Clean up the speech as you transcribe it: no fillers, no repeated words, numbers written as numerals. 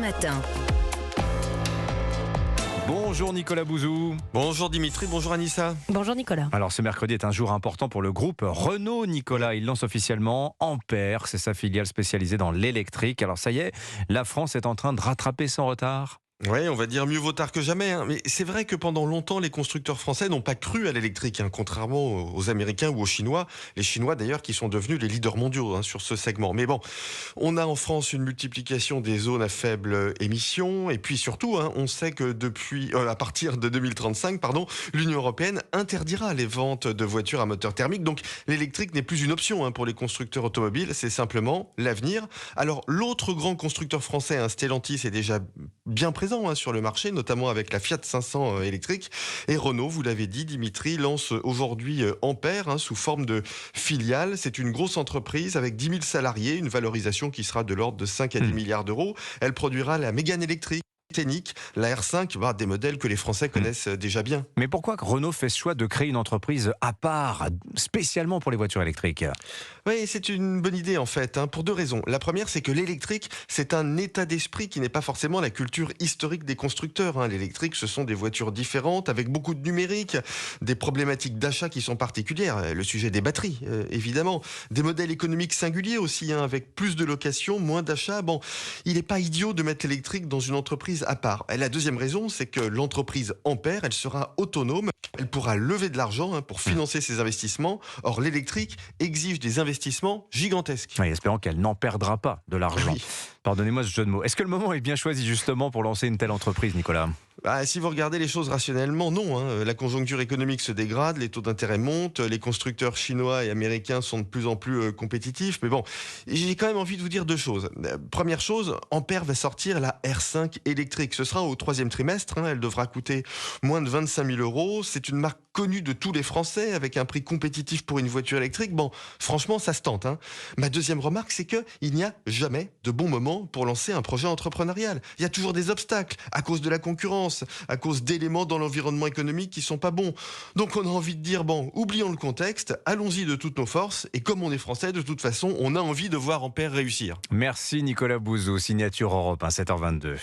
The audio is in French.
matin. Bonjour Nicolas Bouzou. Bonjour Dimitri, bonjour Anissa. Bonjour Nicolas. Alors ce mercredi est un jour important pour le groupe Renault. Nicolas, il lance officiellement Ampère, c'est sa filiale spécialisée dans l'électrique. Alors ça y est, la France est en train de rattraper son retard. Oui, on va dire mieux vaut tard que jamais. Mais c'est vrai que pendant longtemps, les constructeurs français n'ont pas cru à l'électrique, contrairement aux Américains ou aux Chinois. Les Chinois, d'ailleurs, qui sont devenus les leaders mondiaux sur ce segment. Mais bon, on a en France une multiplication des zones à faible émission. Et puis surtout, on sait que à partir de 2035, l'Union européenne interdira les ventes de voitures à moteur thermique. Donc l'électrique n'est plus une option pour les constructeurs automobiles. C'est simplement l'avenir. Alors l'autre grand constructeur français, Stellantis, est déjà bien présent sur le marché, notamment avec la Fiat 500 électrique. Et Renault, vous l'avez dit, Dimitri, lance aujourd'hui Ampère sous forme de filiale. C'est une grosse entreprise avec 10 000 salariés, une valorisation qui sera de l'ordre de 5 à 10 milliards d'euros. Elle produira la Mégane électrique, Scénic, la R5, des modèles que les Français connaissent déjà bien. Mais pourquoi Renault fait ce choix de créer une entreprise à part, spécialement pour les voitures électriques ? Oui, c'est une bonne idée en fait, pour deux raisons. La première, c'est que l'électrique, c'est un état d'esprit qui n'est pas forcément la culture historique des constructeurs. L'électrique, ce sont des voitures différentes, avec beaucoup de numérique, des problématiques d'achat qui sont particulières. Le sujet des batteries, évidemment. Des modèles économiques singuliers aussi, avec plus de locations, moins d'achats. Bon, il n'est pas idiot de mettre l'électrique dans une entreprise à part. Et la deuxième raison, c'est que l'entreprise Ampère, elle sera autonome. Elle pourra lever de l'argent pour financer ses investissements. Or, l'électrique exige des investissements gigantesques. Oui, espérons qu'elle n'en perdra pas de l'argent. Oui. Pardonnez-moi ce jeu de mots. Est-ce que le moment est bien choisi justement pour lancer une telle entreprise, Nicolas ? Si vous regardez les choses rationnellement, non. La conjoncture économique se dégrade, les taux d'intérêt montent, les constructeurs chinois et américains sont de plus en plus compétitifs. Mais bon, j'ai quand même envie de vous dire deux choses. Première chose, Ampère va sortir la R5 électrique. Ce sera au troisième trimestre. Elle devra coûter moins de 25 000 euros. C'est une marque connue de tous les Français avec un prix compétitif pour une voiture électrique. Bon, franchement, ça se tente. Ma deuxième remarque, c'est qu'il n'y a jamais de bon moment pour lancer un projet entrepreneurial. Il y a toujours des obstacles à cause de la concurrence, à cause d'éléments dans l'environnement économique qui sont pas bons. Donc on a envie de dire, oublions le contexte, allons-y de toutes nos forces, et comme on est français, de toute façon, on a envie de voir Ampère réussir. Merci Nicolas Bouzou, signature Europe 7h22.